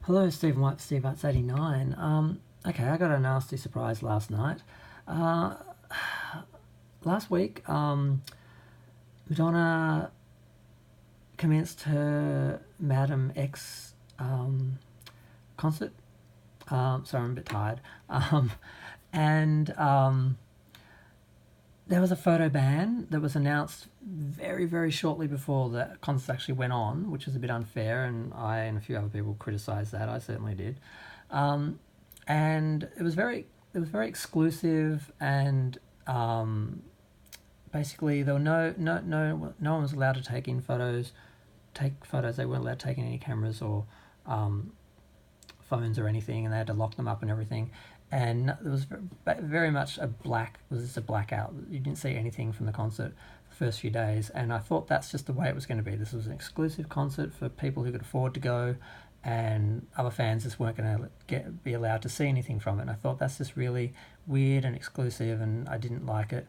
Hello, Stephen White, Steve Arts 89. Okay, I got a nasty surprise last night. Uh, Last week, Madonna commenced her Madam X concert. Sorry, I'm a bit tired. And there was a photo ban that was announced very, very shortly before the concert actually went on, which was a bit unfair, and I and a few other people criticised that. I certainly did. Um, and it was very exclusive, and basically there were no one was allowed to take photos. They weren't allowed to take in any cameras or um, phones or anything, and they had to lock them up and everything. And it was very much a blackout. You didn't see anything from the concert the first few days, and I thought that's just the way it was going to be. This was an exclusive concert for people who could afford to go, and other fans just weren't going to be allowed to see anything from it. And I thought that's just really weird and exclusive, and I didn't like it.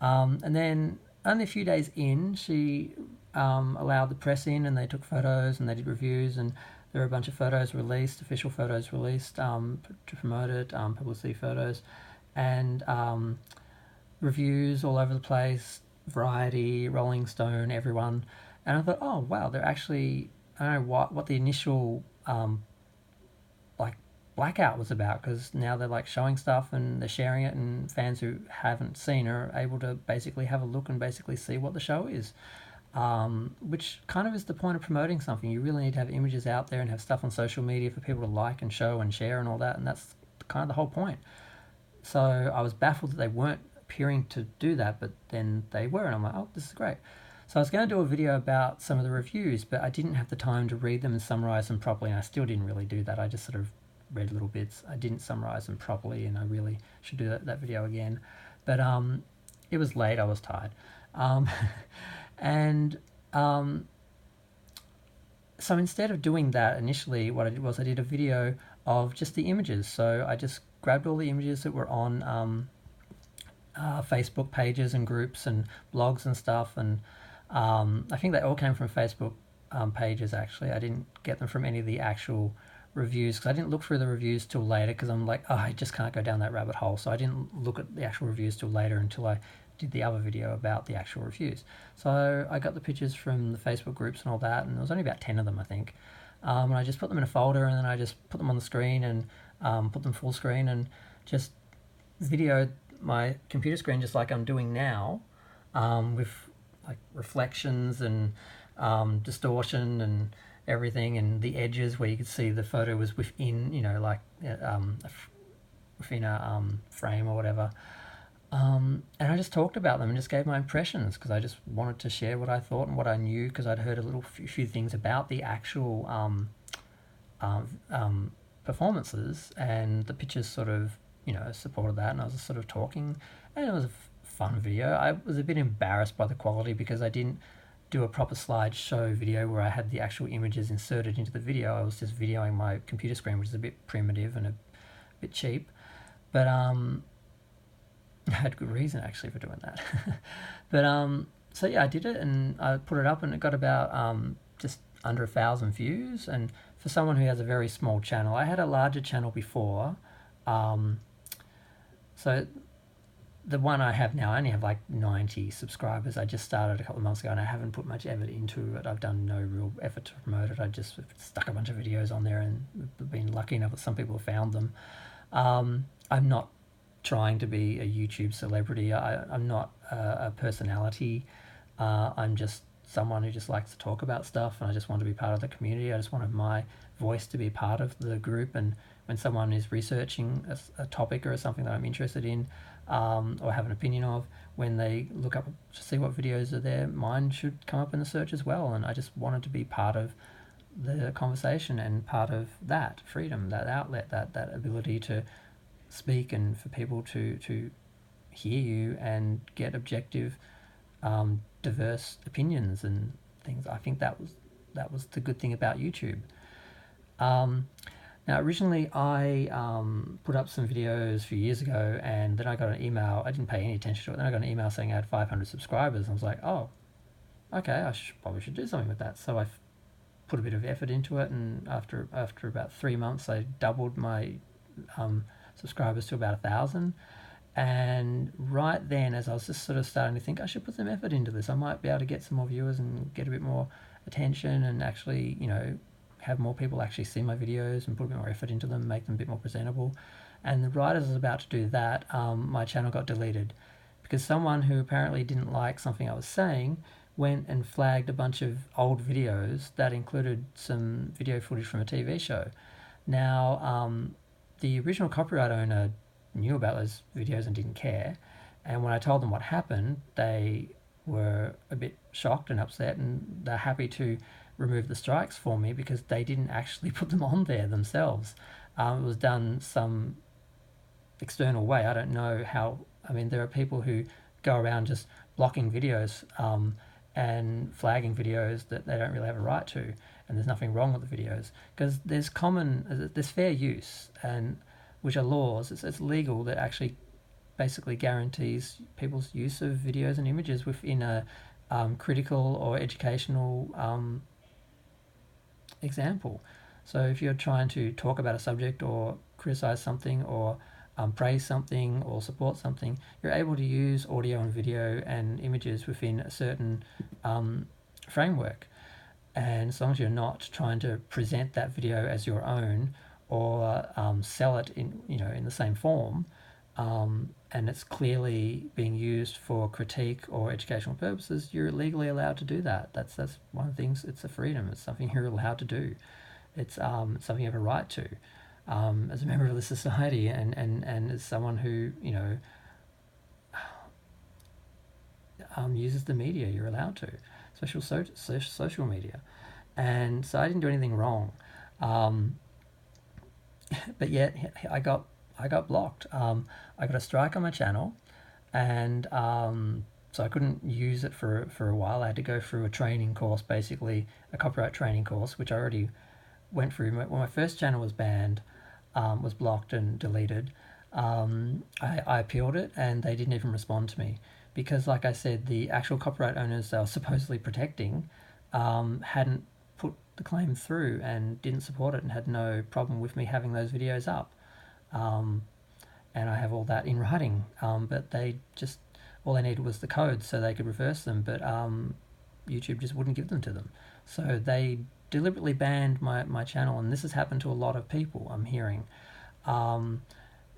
And then only a few days in, she allowed the press in, and they took photos and they did reviews, and there were a bunch of photos released, official photos released to promote it, publicity photos, and reviews all over the place, Variety, Rolling Stone, everyone. And I thought, oh wow, they're actually, I don't know what the initial like blackout was about, because now they're like showing stuff and they're sharing it, and fans who haven't seen are able to basically have a look and basically see what the show is, which kind of is the point of promoting something. You really need to have images out there and have stuff on social media for people to like and show and share and all that, and that's kind of the whole point. So I was baffled that they weren't appearing to do that, but then they were, and I'm like, oh, this is great. So I was going to do a video about some of the reviews, but I didn't have the time to read them and summarize them properly, and I still didn't really do that. I just sort of read little bits. I didn't summarize them properly, and I really should do that video again. But it was late. I was tired. Um, and so instead of doing that initially, what I did was I did a video of just the images. So I just grabbed all the images that were on Facebook pages and groups and blogs and stuff, and I think they all came from Facebook pages, actually. I didn't get them from any of the actual reviews, because I didn't look through the reviews till later, because I'm like, oh, I just can't go down that rabbit hole. So I didn't look at the actual reviews till later, until I did the other video about the actual reviews. So I got the pictures from the Facebook groups and all that, and there was only about 10 of them, I think. And I just put them in a folder, and then I just put them on the screen and put them full screen, and just videoed my computer screen just like I'm doing now, with like reflections and distortion and everything, and the edges where you could see the photo was within, like within a frame or whatever. And I just talked about them and just gave my impressions, because I just wanted to share what I thought and what I knew, because I'd heard a few things about the actual performances, and the pictures sort of, supported that, and I was just sort of talking, and it was a fun video. I was a bit embarrassed by the quality, because I didn't do a proper slideshow video where I had the actual images inserted into the video. I was just videoing my computer screen, which is a bit primitive and a bit cheap, but I had good reason actually for doing that. But so yeah, I did it, and I put it up, and it got about just under 1,000 views. And for someone who has a very small channel, I had a larger channel before, so the one I have now, I only have like 90 subscribers. I just started a couple of months ago, and I haven't put much effort into it. I've done no real effort to promote it. I just stuck a bunch of videos on there, and been lucky enough that some people have found them. I'm not trying to be a YouTube celebrity. I'm not a personality. I'm just someone who just likes to talk about stuff, and I just want to be part of the community. I just wanted my voice to be part of the group, and when someone is researching a topic or something that I'm interested in, or have an opinion of, when they look up to see what videos are there, mine should come up in the search as well. And I just wanted to be part of the conversation, and part of that freedom, that outlet, that ability to speak, and for people to hear you and get objective, diverse opinions and things. I think that was the good thing about YouTube. Now, originally I put up some videos a few years ago, and then I got an email. I didn't pay any attention to it. Then I got an email saying I had 500 subscribers, and I was like, oh, okay, probably should do something with that. So I put a bit of effort into it, and after about 3 months, I doubled my subscribers to about 1,000. And right then, as I was just sort of starting to think I should put some effort into this, I might be able to get some more viewers and get a bit more attention, and actually, have more people actually see my videos and put a bit more effort into them, make them a bit more presentable. And right as I was about to do that, my channel got deleted because someone who apparently didn't like something I was saying went and flagged a bunch of old videos that included some video footage from a TV show. Now, the original copyright owner knew about those videos and didn't care. And when I told them what happened, they were a bit shocked and upset, and they're happy to remove the strikes for me because they didn't actually put them on there themselves. It was done some external way. I don't know how. I mean, there are people who go around just blocking videos and flagging videos that they don't really have a right to, and there's nothing wrong with the videos because there's fair use, and which are laws. It's legal that actually basically guarantees people's use of videos and images within a critical or educational example. So if you're trying to talk about a subject or criticize something or praise something or support something, you're able to use audio and video and images within a certain framework. And as long as you're not trying to present that video as your own or sell it in the same form, and it's clearly being used for critique or educational purposes, you're legally allowed to do that. That's one of the things. It's a freedom. It's something you're allowed to do. It's something you have a right to as a member of the society, and as someone who uses the media. You're allowed to, especially social media. And so I didn't do anything wrong, but yet I got blocked. I got a strike on my channel, and so I couldn't use it for a while. I had to go through a training course, basically a copyright training course, which I already went through. When my first channel was banned, was blocked and deleted, I appealed it, and they didn't even respond to me because, like I said, the actual copyright owners they were supposedly protecting hadn't put the claim through and didn't support it and had no problem with me having those videos up. And I have all that in writing, but all they needed was the code so they could reverse them, but YouTube just wouldn't give them to them. So they deliberately banned my channel, and this has happened to a lot of people, I'm hearing.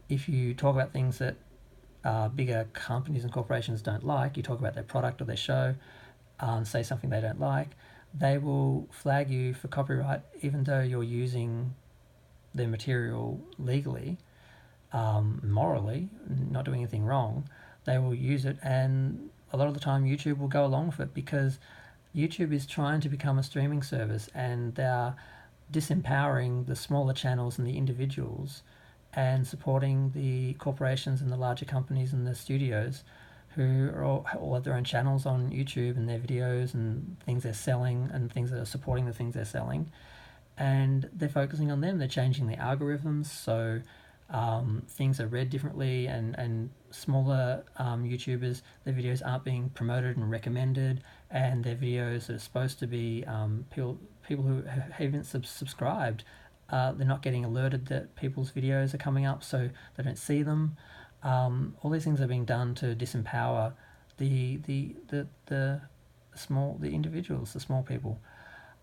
If you talk about things that bigger companies and corporations don't like, you talk about their product or their show, say something they don't like, they will flag you for copyright even though you're using their material legally, morally, not doing anything wrong. They will use it, and a lot of the time YouTube will go along with it because YouTube is trying to become a streaming service, and they're disempowering the smaller channels and the individuals and supporting the corporations and the larger companies and the studios who are all have their own channels on YouTube and their videos and things they're selling and things that are supporting the things they're selling. And they're focusing on them. They're changing the algorithms so things are read differently, and smaller YouTubers, their videos aren't being promoted and recommended, and their videos that are supposed to be people who haven't subscribed, they're not getting alerted that people's videos are coming up, so they don't see them. All these things are being done to disempower the individuals, the small people.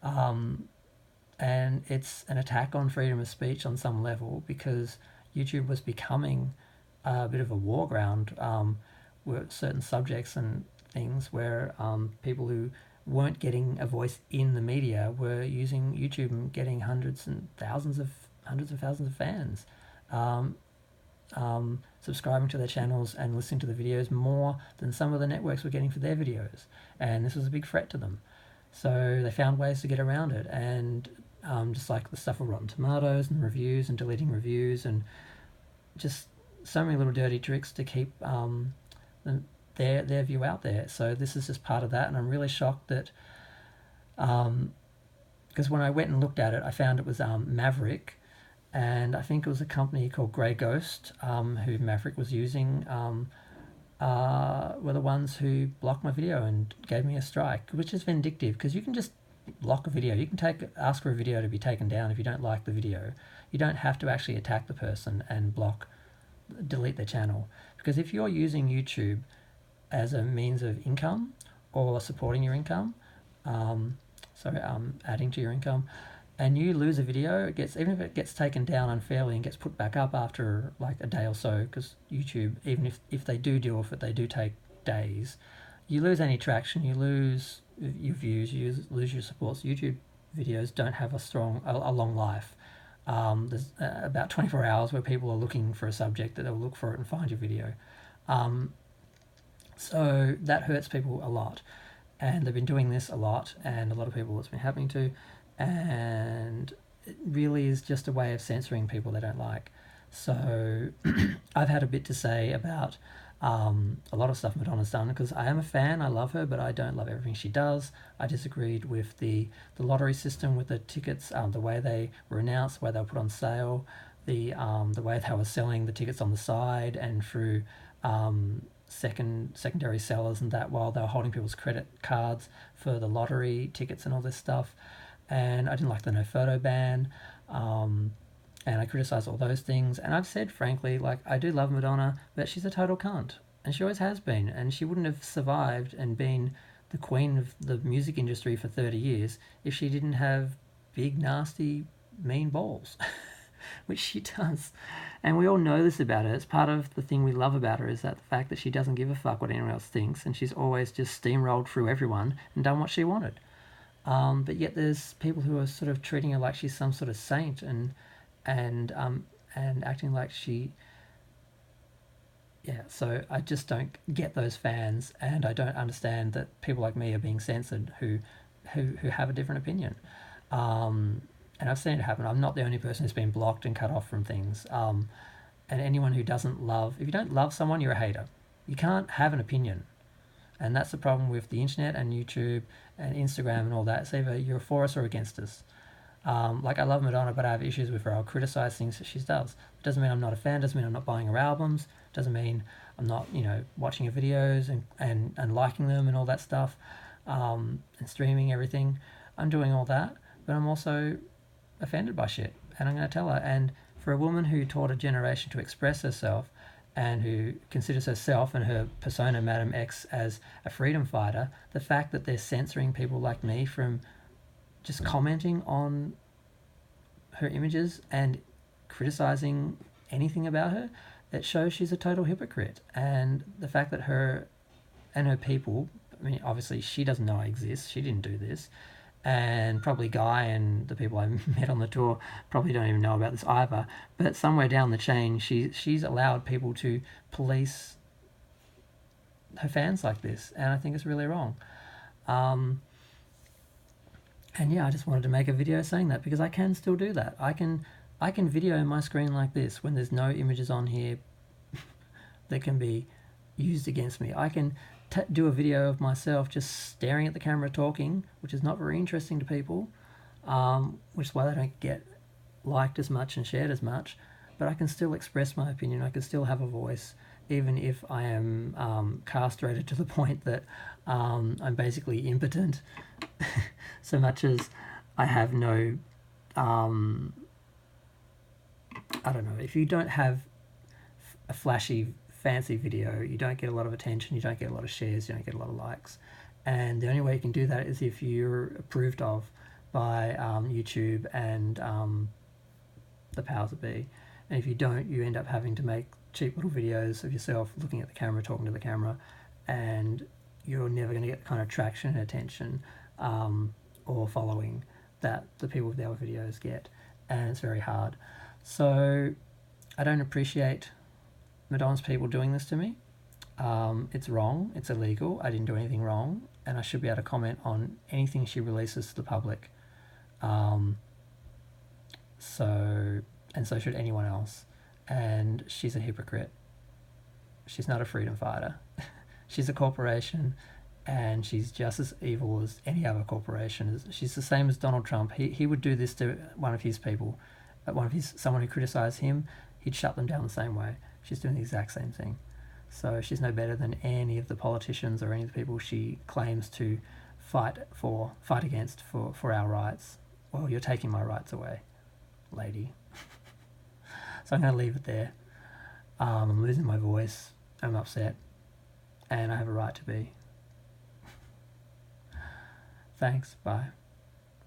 And it's an attack on freedom of speech on some level because YouTube was becoming a bit of a war ground with certain subjects and things where people who weren't getting a voice in the media were using YouTube and getting hundreds of thousands of fans, subscribing to their channels and listening to the videos more than some of the networks were getting for their videos. And this was a big threat to them. So they found ways to get around it, and just like the stuff with Rotten Tomatoes and reviews and deleting reviews and just so many little dirty tricks to keep their view out there. So this is just part of that, and I'm really shocked that because when I went and looked at it, I found it was Maverick, and I think it was a company called Grey Ghost who Maverick was using were the ones who blocked my video and gave me a strike, which is vindictive because you can just block a video. You can ask for a video to be taken down if you don't like the video. You don't have to actually attack the person and delete their channel. Because if you're using YouTube as a means of income or supporting your income, adding to your income, and you lose a video, even if it gets taken down unfairly and gets put back up after like a day or so, because YouTube, even if they do deal with it, they do take days. You lose any traction, you lose your views, you lose your supports. YouTube videos don't have a long life. There's about 24 hours where people are looking for a subject that they'll look for it and find your video. So that hurts people a lot. And they've been doing this a lot, and a lot of people it's been happening to, and it really is just a way of censoring people they don't like. So I've had a bit to say about a lot of stuff Madonna's done, because I am a fan, I love her, but I don't love everything she does. I disagreed with the lottery system with the tickets, the way they were announced, the way they were put on sale, the way they were selling the tickets on the side and through secondary sellers and that, while they were holding people's credit cards for the lottery tickets and all this stuff. And I didn't like the no photo ban, and I criticised all those things. And I've said, frankly, like, I do love Madonna, but she's a total cunt, and she always has been, and she wouldn't have survived and been the queen of the music industry for 30 years if she didn't have big, nasty, mean balls, which she does. And we all know this about her. It's part of the thing we love about her, is that the fact that she doesn't give a fuck what anyone else thinks, and she's always just steamrolled through everyone and done what she wanted. But yet there's people who are sort of treating her like she's some sort of saint and acting like she... Yeah, so I just don't get those fans, and I don't understand that people like me are being censored who have a different opinion. And I've seen it happen. I'm not the only person who's been blocked and cut off from things. And anyone who doesn't love... If you don't love someone, you're a hater. You can't have an opinion. And that's the problem with the internet and YouTube and Instagram and all that. It's either you're for us or against us. Like, I love Madonna, but I have issues with her. I'll criticize things that she does. It doesn't mean I'm not a fan. Doesn't mean I'm not buying her albums. Doesn't mean I'm not, watching her videos and liking them and all that stuff, and streaming everything. I'm doing all that, but I'm also offended by shit, and I'm going to tell her. And for a woman who taught a generation to express herself, and who considers herself and her persona, Madam X, as a freedom fighter, the fact that they're censoring people like me from just commenting on her images and criticizing anything about her, it shows she's a total hypocrite. And the fact that her and her people, I mean, obviously she doesn't know I exist, she didn't do this, and probably Guy and the people I met on the tour probably don't even know about this either, but somewhere down the chain she's allowed people to police her fans like this, and I think it's really wrong. And yeah, I just wanted to make a video saying that, because I can still do that. I can video my screen like this when there's no images on here that can be used against me. I can do a video of myself just staring at the camera talking, which is not very interesting to people, which is why they don't get liked as much and shared as much. But I can still express my opinion. I can still have a voice, even if I am castrated to the point that I'm basically impotent, so much as I have no... I don't know, if you don't have a flashy, fancy video, you don't get a lot of attention, you don't get a lot of shares, you don't get a lot of likes. And the only way you can do that is if you're approved of by YouTube and the powers that be. And if you don't, you end up having to make cheap little videos of yourself looking at the camera, talking to the camera, and you're never going to get the kind of traction and attention or following that the people with our videos get. And it's very hard. So I don't appreciate Madonna's people doing this to me. It's wrong, it's illegal, I didn't do anything wrong, and I should be able to comment on anything she releases to the public. So should anyone else. And she's a hypocrite. She's not a freedom fighter. She's a corporation, and she's just as evil as any other corporation. She's the same as Donald Trump. He would do this to one of his people. Someone who criticised him, he'd shut them down the same way. She's doing the exact same thing. So she's no better than any of the politicians or any of the people she claims to fight against for our rights. Well, you're taking my rights away, lady. So I'm going to leave it there. I'm losing my voice. I'm upset. And I have a right to be. Thanks. Bye.